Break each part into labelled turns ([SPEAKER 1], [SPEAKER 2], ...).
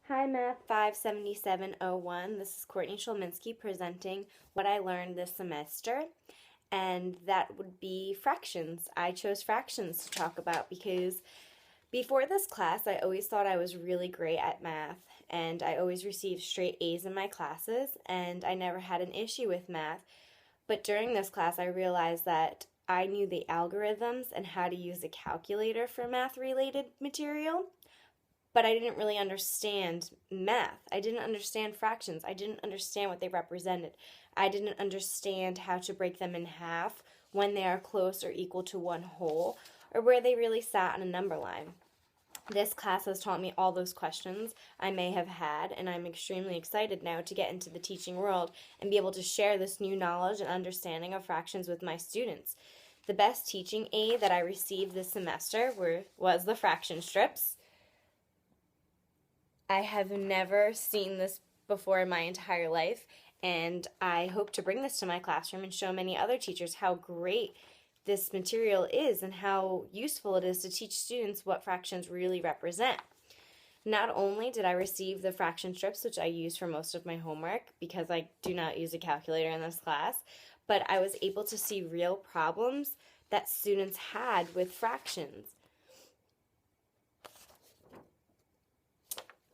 [SPEAKER 1] Hi, Math 57701. This is Courtney Sholminski presenting what I learned this semester, and that would be fractions. I chose fractions to talk about because before this class, I always thought I was really great at math, and I always received straight A's in my classes, and I never had an issue with math. But during this class, I realized that I knew the algorithms and how to use a calculator for math related material, but I didn't really understand math. I didn't understand fractions. I didn't understand what they represented. I didn't understand how to break them in half when they are close or equal to one whole, or where they really sat on a number line. This class has taught me all those questions I may have had, and I'm extremely excited now to get into the teaching world and be able to share this new knowledge and understanding of fractions with my students. The best teaching aid that I received this semester was the fraction strips. I have never seen this before in my entire life, and I hope to bring this to my classroom and show many other teachers how great this material is and how useful it is to teach students what fractions really represent. Not only did I receive the fraction strips, which I use for most of my homework because I do not use a calculator in this class, but I was able to see real problems that students had with fractions.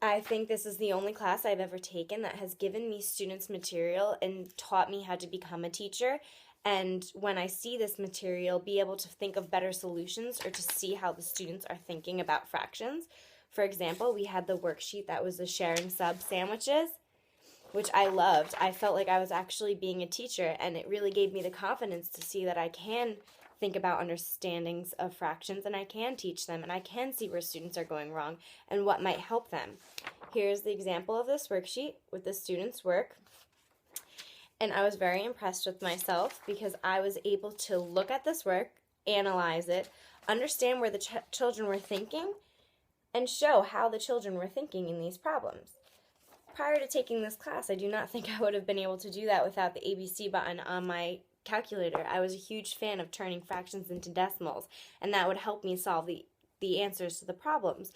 [SPEAKER 1] I think this is the only class I've ever taken that has given me students material and taught me how to become a teacher. And when I see this material, be able to think of better solutions or to see how the students are thinking about fractions. For example, we had the worksheet that was the sharing sub sandwiches, which I loved. I felt like I was actually being a teacher, and it really gave me the confidence to see that I can think about understandings of fractions and I can teach them and I can see where students are going wrong and what might help them. Here's the example of this worksheet with the students' work. And I was very impressed with myself because I was able to look at this work, analyze it, understand where the children were thinking, and show how the children were thinking in these problems. Prior to taking this class, I do not think I would have been able to do that without the ABC button on my calculator. I was a huge fan of turning fractions into decimals, and that would help me solve the answers to the problems.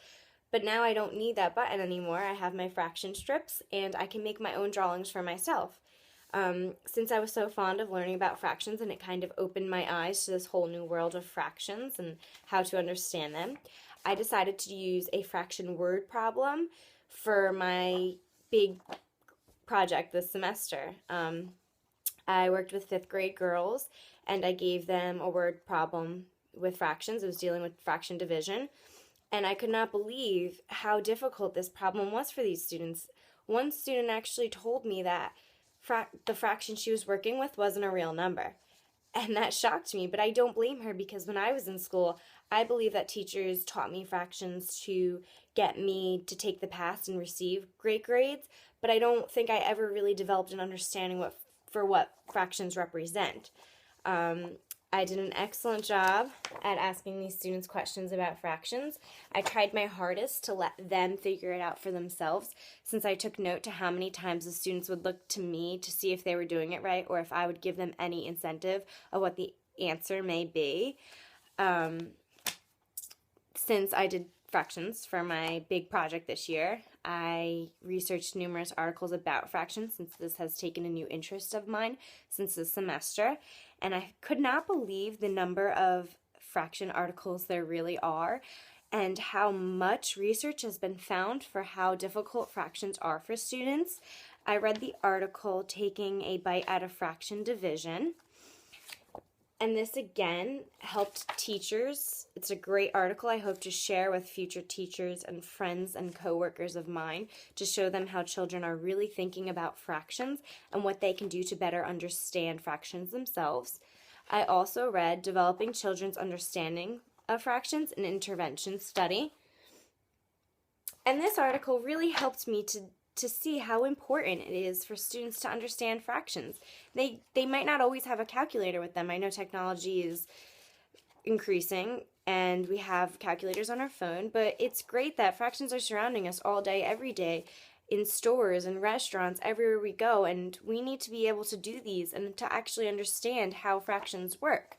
[SPEAKER 1] But now I don't need that button anymore. I have my fraction strips, and I can make my own drawings for myself. Since I was so fond of learning about fractions and it kind of opened my eyes to this whole new world of fractions and how to understand them, I decided to use a fraction word problem for my big project this semester. I worked with 5th grade girls and I gave them a word problem with fractions. It was dealing with fraction division, and I could not believe how difficult this problem was for these students. One student actually told me that the fraction she was working with wasn't a real number. And that shocked me, but I don't blame her because when I was in school, I believe that teachers taught me fractions to get me to take the past and receive great grades, but I don't think I ever really developed an understanding for what fractions represent. I did an excellent job at asking these students questions about fractions. I tried my hardest to let them figure it out for themselves, since I took note to how many times the students would look to me to see if they were doing it right or if I would give them any incentive of what the answer may be. Since I did fractions for my big project this year, I researched numerous articles about fractions since this has taken a new interest of mine since this semester, and I could not believe the number of fraction articles there really are and how much research has been found for how difficult fractions are for students. I read the article Taking a Bite Out of Fraction Division, and this again helped teachers. It's a great article I hope to share with future teachers and friends and coworkers of mine to show them how children are really thinking about fractions and what they can do to better understand fractions themselves. I also read Developing Children's Understanding of Fractions, an Intervention Study. And this article really helped me to see how important it is for students to understand fractions. They might not always have a calculator with them. I know technology is increasing and we have calculators on our phone, but it's great that fractions are surrounding us all day, every day, in stores and restaurants, everywhere we go, and we need to be able to do these and to actually understand how fractions work.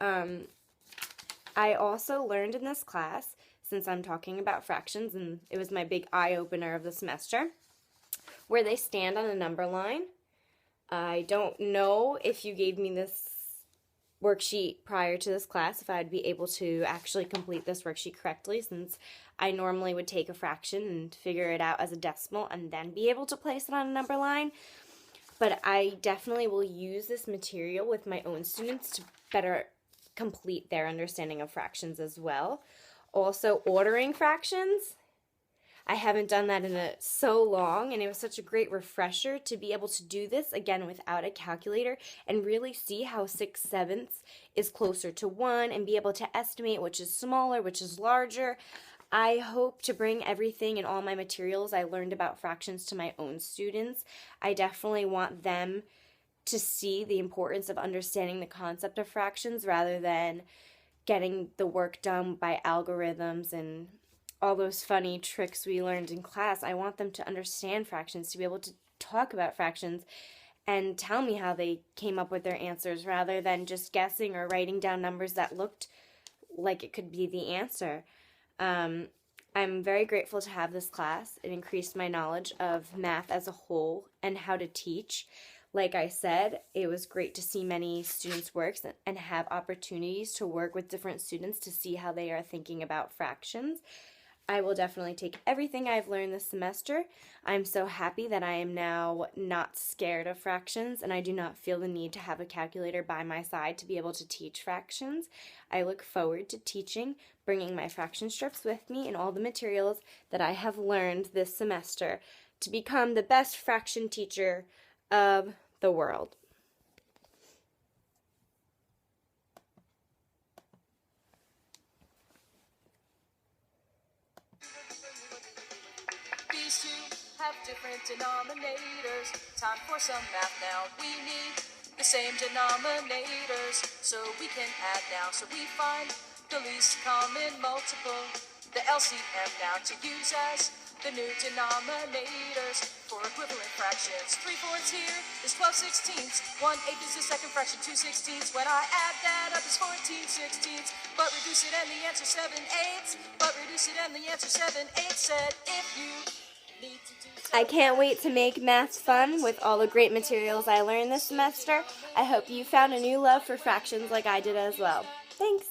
[SPEAKER 1] I also learned in this class, since I'm talking about fractions, and it was my big eye-opener of the semester, where they stand on a number line. I don't know if you gave me this worksheet prior to this class, if I'd be able to actually complete this worksheet correctly, since I normally would take a fraction and figure it out as a decimal and then be able to place it on a number line. But I definitely will use this material with my own students to better complete their understanding of fractions as well. Also, ordering fractions. I haven't done that in so long, and it was such a great refresher to be able to do this again without a calculator and really see how 6/7 is closer to 1 and be able to estimate which is smaller, which is larger. I hope to bring everything and all my materials I learned about fractions to my own students. I definitely want them to see the importance of understanding the concept of fractions rather than getting the work done by algorithms and all those funny tricks we learned in class. I want them to understand fractions, to be able to talk about fractions and tell me how they came up with their answers rather than just guessing or writing down numbers that looked like it could be the answer. I'm very grateful to have this class. It increased my knowledge of math as a whole and how to teach. Like I said, it was great to see many students' works and have opportunities to work with different students to see how they are thinking about fractions. I will definitely take everything I've learned this semester. I'm so happy that I am now not scared of fractions, and I do not feel the need to have a calculator by my side to be able to teach fractions. I look forward to teaching, bringing my fraction strips with me and all the materials that I have learned this semester to become the best fraction teacher of the world.
[SPEAKER 2] These two have different denominators. Time for some math now. We need the same denominators, so we can add now. So we find the least common multiple, the LCM now, to use as the new denominators for equivalent fractions. 3/4 here is 12/16. 1/8 is the second fraction, 2/16. When I add that up, it's 14/16. But reduce it and the answer 7/8. But reduce it and the answer 7/8. Said if you need to do so.
[SPEAKER 1] I can't wait to make math fun with all the great materials I learned this semester. I hope you found a new love for fractions like I did as well. Thanks!